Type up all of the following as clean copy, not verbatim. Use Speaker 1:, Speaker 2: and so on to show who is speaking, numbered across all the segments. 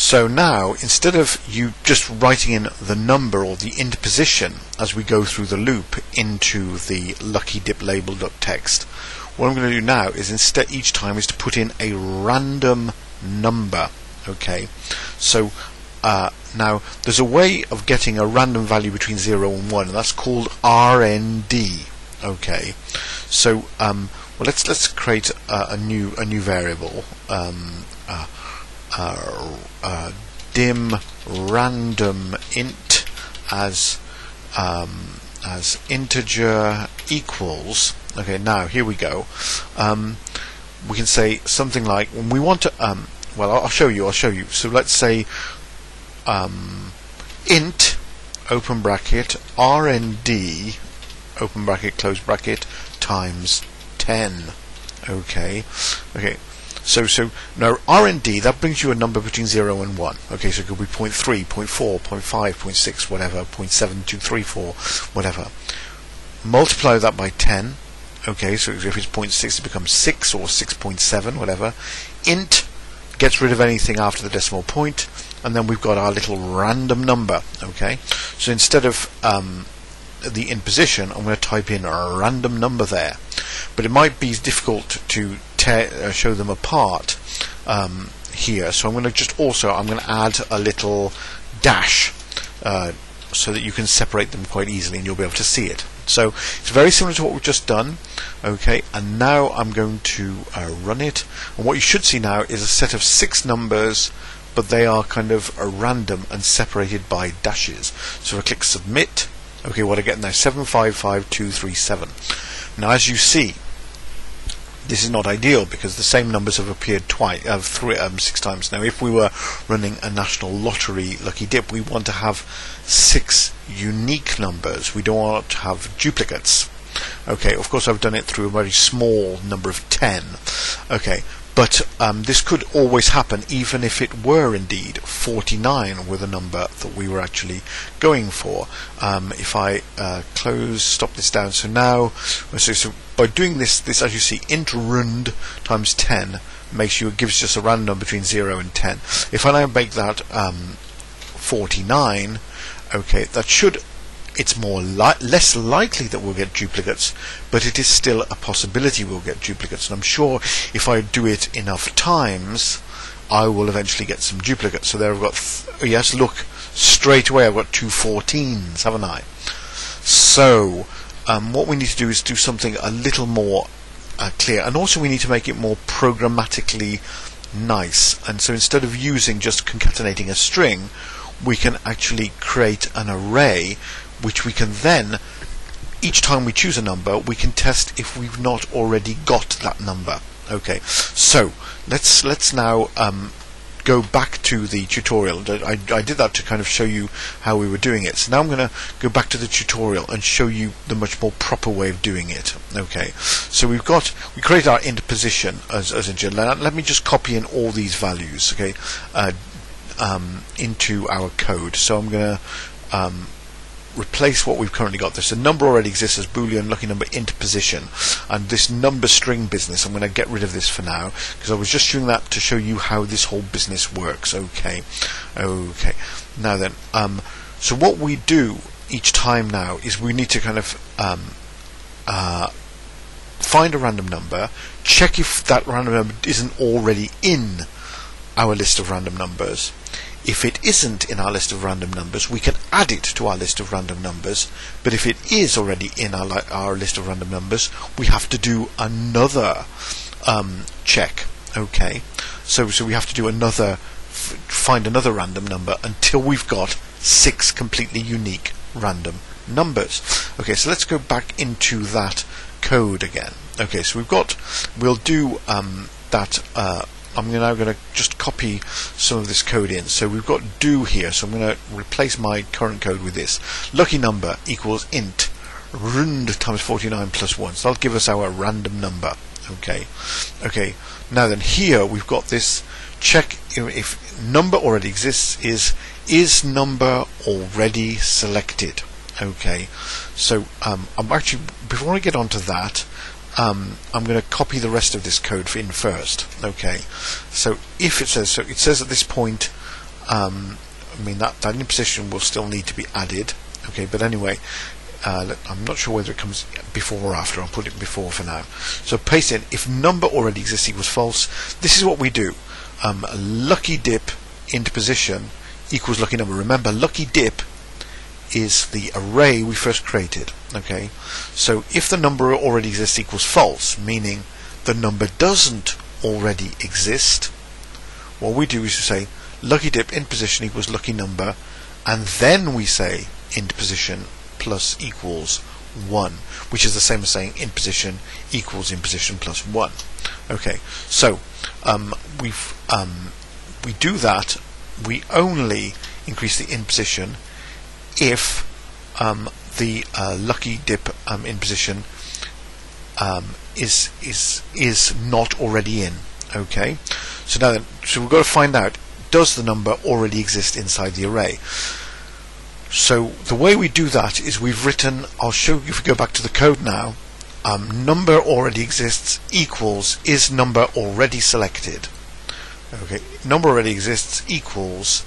Speaker 1: So now, instead of you just writing in the number or the int position as we go through the loop into the lucky dip label.txt, what I'm going to do now is instead each time is to put in a random number. Okay, so now there's a way of getting a random value between 0 and 1, and that's called RND. Okay, so well, let's create a new variable, dim random int as integer equals. Okay, now here we go. We can say something like, when we want to well, I'll show you. So let's say int open bracket RND open bracket close bracket times 10. Okay, so now RND, that brings you a number between 0 and 1. Okay, so it could be 0.3, 0.4, 0.5, 0.6, whatever, 0.7234, whatever. Multiply that by 10. Okay, so if it's 0.6, it becomes 6 or 6.7, whatever. Int gets rid of anything after the decimal point, and then we've got our little random number. Okay, so instead of the int position, I'm going to type in a random number there, but it might be difficult to show them apart here, so I'm going to add a little dash so that you can separate them quite easily and you'll be able to see it. So it's very similar to what we've just done. Okay, and now I'm going to run it, and what you should see now is a set of 6 numbers, but they are kind of random and separated by dashes. So if I click submit, okay, what I get now, 755237. Now as you see, this is not ideal because the same numbers have appeared 6 times. Now if we were running a national lottery lucky dip, we want to have 6 unique numbers. We don't want to have duplicates. Okay, of course I've done it through a very small number of 10. Okay, but this could always happen, even if it were indeed 49 with a number that we were actually going for. If I stop this down, so now, so by doing this as you see, int rund times 10 gives us a random number between 0 and 10. If I now make that 49, okay, it's less likely that we'll get duplicates, but it is still a possibility we'll get duplicates, and I'm sure if I do it enough times I will eventually get some duplicates. So there I've got yes, look, straight away I've got 2 14s, haven't I? So what we need to do is do something a little more clear, and also we need to make it more programmatically nice. And so instead of using just concatenating a string, we can actually create an array which we can then, each time we choose a number, we can test if we've not already got that number. Okay, so let's now go back to the tutorial. I did that to kind of show you how we were doing it. So now I'm going to go back to the tutorial and show you the much more proper way of doing it. Okay, so we create our int position as a general. Let me just copy in all these values. Okay, into our code. So I'm going to replace what we've currently got. This number already exists as boolean lucky number int position, and this number string business, I'm going to get rid of this for now because I was just doing that to show you how this whole business works. Okay, now then, so what we do each time now is we need to kind of find a random number, check if that random number isn't already in our list of random numbers. If it isn't in our list of random numbers, we can add it to our list of random numbers, but if it is already in our list of random numbers, we have to do another check. Okay, so we have to do find another random number until we've got 6 completely unique random numbers. Okay, so let's go back into that code again. Okay, so we'll do that. I'm now going to just copy some of this code in. So we've got do here, so I'm going to replace my current code with this. Lucky number equals int rund times 49 plus 1. So that'll give us our random number. Okay, now then here we've got this check if number already exists, is number already selected. Okay, so I'm actually, before I get onto that, I'm going to copy the rest of this code in first. Okay, so if it says at this point I mean that in position will still need to be added. Okay, but anyway, I'm not sure whether it comes before or after. I'll put it before for now. So paste in if number already exists equals false. This is what we do. Lucky dip into position equals lucky number. Remember, lucky dip is the array we first created. Okay, so if the number already exists equals false, meaning the number doesn't already exist, what we do is we say lucky dip in position equals lucky number, and then we say in position plus equals 1, which is the same as saying in position equals in position plus 1. Okay, so we do that. We only increase the in position if the lucky dip in position is not already in. Okay, so now then, so we've got to find out, does the number already exist inside the array? So the way we do that is we've written, I'll show you if we go back to the code now, number already exists equals is number already selected. Okay, number already exists equals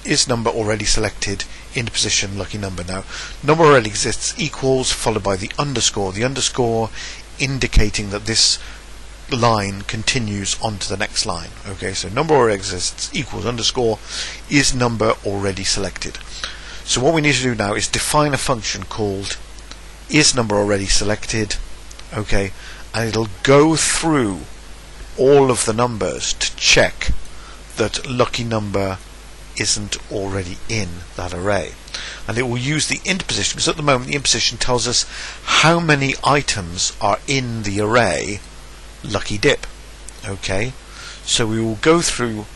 Speaker 1: is number already selected in position lucky number. Now number already exists equals followed by the underscore indicating that this line continues on to the next line. Okay, so number already exists equals underscore is number already selected. So what we need to do now is define a function called is number already selected. Okay, and it'll go through all of the numbers to check that lucky number isn't already in that array, and it will use the int position, because at the moment the int position tells us how many items are in the array lucky dip. Okay, so we will go through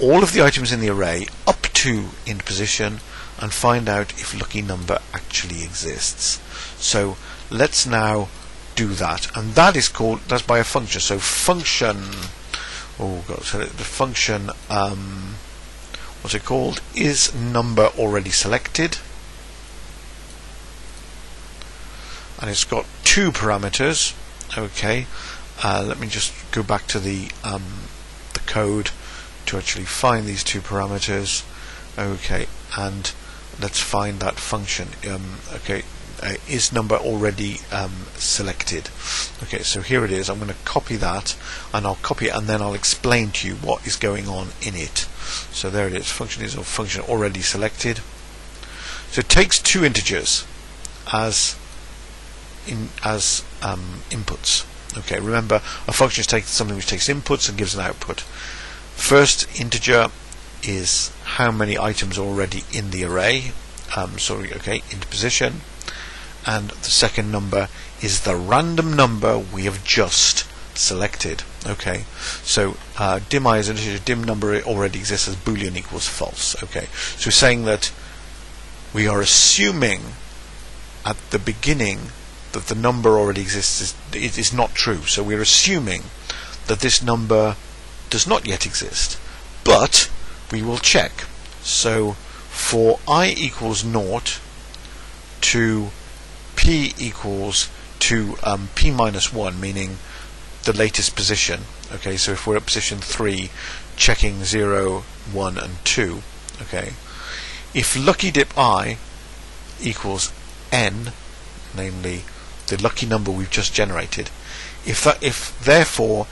Speaker 1: all of the items in the array up to int position and find out if lucky number actually exists. So let's now do that, and that is called, that's by a function. So function, oh god, so the function what's it called, is number already selected, and it's got two parameters. Okay, let me just go back to the code to actually find these two parameters. Okay, and let's find that function. Okay, is number already selected. Okay, so here it is. I'm going to copy that, and I'll copy it and then I'll explain to you what is going on in it. So there it is. Function is a function already selected. So it takes two integers as inputs. Okay, remember a function is something which takes inputs and gives an output. First integer is how many items are already in the array. Okay, into position. And the second number is the random number we have just selected. Okay, so dim I is an integer, dim number already exists as boolean equals false. Okay, so we're saying that we are assuming at the beginning that the number already exists is not true. So we're assuming that this number does not yet exist, but we will check. So for I equals 0 to P equals to P minus 1, meaning the latest position. Okay, so if we're at position 3, checking 0, 1 and 2. Okay, if lucky dip I equals n, namely the lucky number we've just generated, if therefore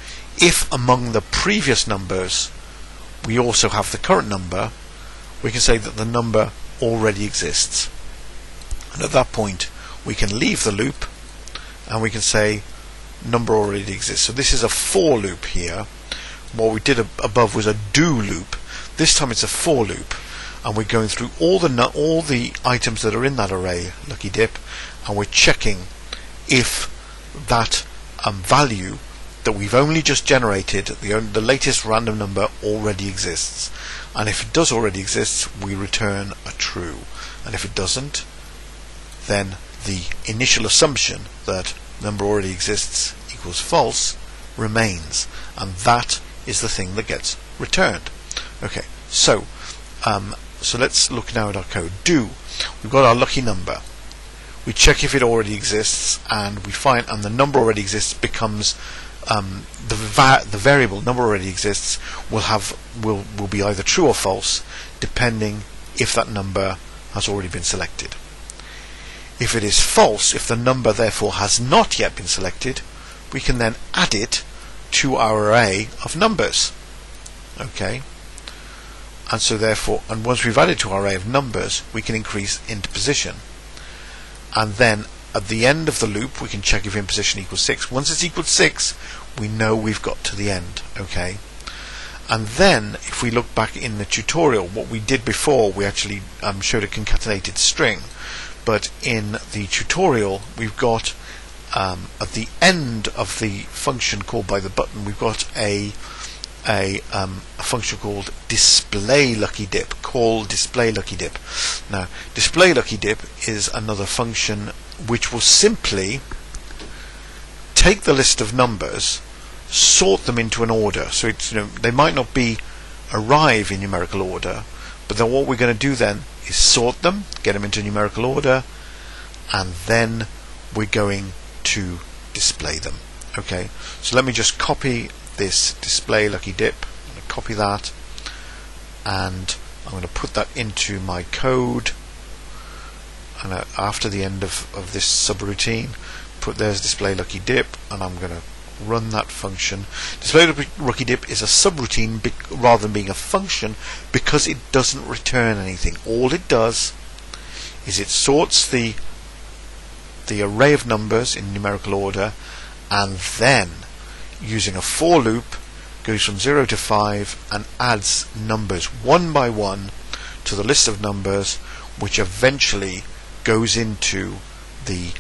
Speaker 1: among the previous numbers we also have the current number, we can say that the number already exists, and at that point we can leave the loop and we can say number already exists. So this is a for loop here. What we did above was a do loop. This time it's a for loop, and we're going through all the items that are in that array lucky dip, and we're checking if that value that we've only just generated, the latest random number, already exists. And if it does already exist, we return a true, and if it doesn't, then the initial assumption that number already exists equals false remains, and that is the thing that gets returned. Okay, so let's look now at our code. Do, we've got our lucky number. We check if it already exists, and we find, and the number already exists becomes the variable number already exists will be either true or false, depending if that number has already been selected. If it is false, if the number therefore has not yet been selected, we can then add it to our array of numbers. Okay, and so therefore, and once we've added to our array of numbers, we can increase into position, and then at the end of the loop we can check if in position equals 6. Once it's equal 6, we know we've got to the end. Okay, and then if we look back in the tutorial, what we did before, we actually showed a concatenated string, but in the tutorial we've got at the end of the function called by the button, we've got a function called display lucky dip, called display lucky dip. Now, display lucky dip is another function which will simply take the list of numbers, sort them into an order. So it's, they might not be arrive in numerical order, but then what we're going to do then is sort them, get them into numerical order, and then we're going to display them. Okay, so let me just copy this display lucky dip. I'm going to copy that, and I'm going to put that into my code, and after the end of this subroutine, there's display lucky dip, and I'm going to run that function. Display lucky dip is a subroutine rather than being a function, because it doesn't return anything. All it does is it sorts the array of numbers in numerical order, and then using a for loop goes from 0 to 5 and adds numbers one by one to the list of numbers, which eventually goes into the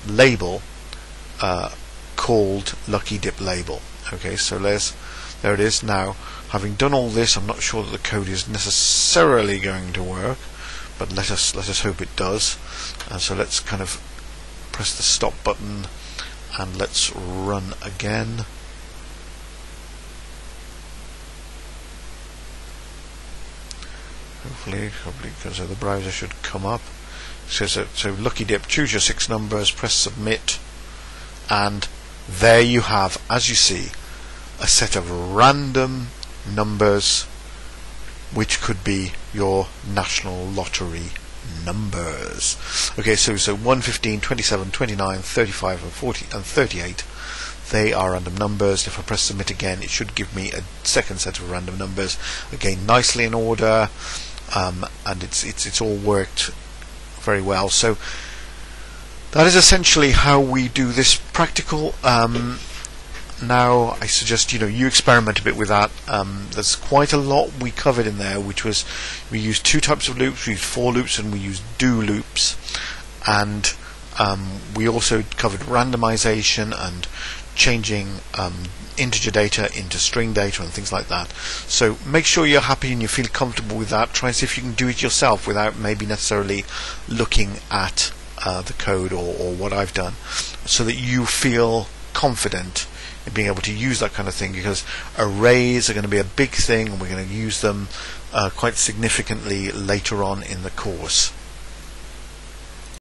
Speaker 1: label called lucky dip label. Okay, so there it is. Now, having done all this, I'm not sure that the code is necessarily going to work, but let us hope it does. And so let's kind of press the stop button and let's run again. Hopefully because the browser should come up. So lucky dip, choose your 6 numbers, press submit, and there you have, as you see, a set of random numbers which could be your national lottery numbers. Okay, so 1, 15, 27, 29, 35 and 40 and 38, they are random numbers. If I press submit again, it should give me a second set of random numbers, again nicely in order, and it's all worked very well. So that is essentially how we do this practical. Now I suggest you experiment a bit with that. There's quite a lot we covered in there, which was we used 2 types of loops. We used for loops and we used do loops, and we also covered randomization and changing integer data into string data and things like that. So make sure you're happy and you feel comfortable with that. Try and see if you can do it yourself without maybe necessarily looking at the code or what I've done, so that you feel confident in being able to use that kind of thing, because arrays are going to be a big thing and we're going to use them quite significantly later on in the course.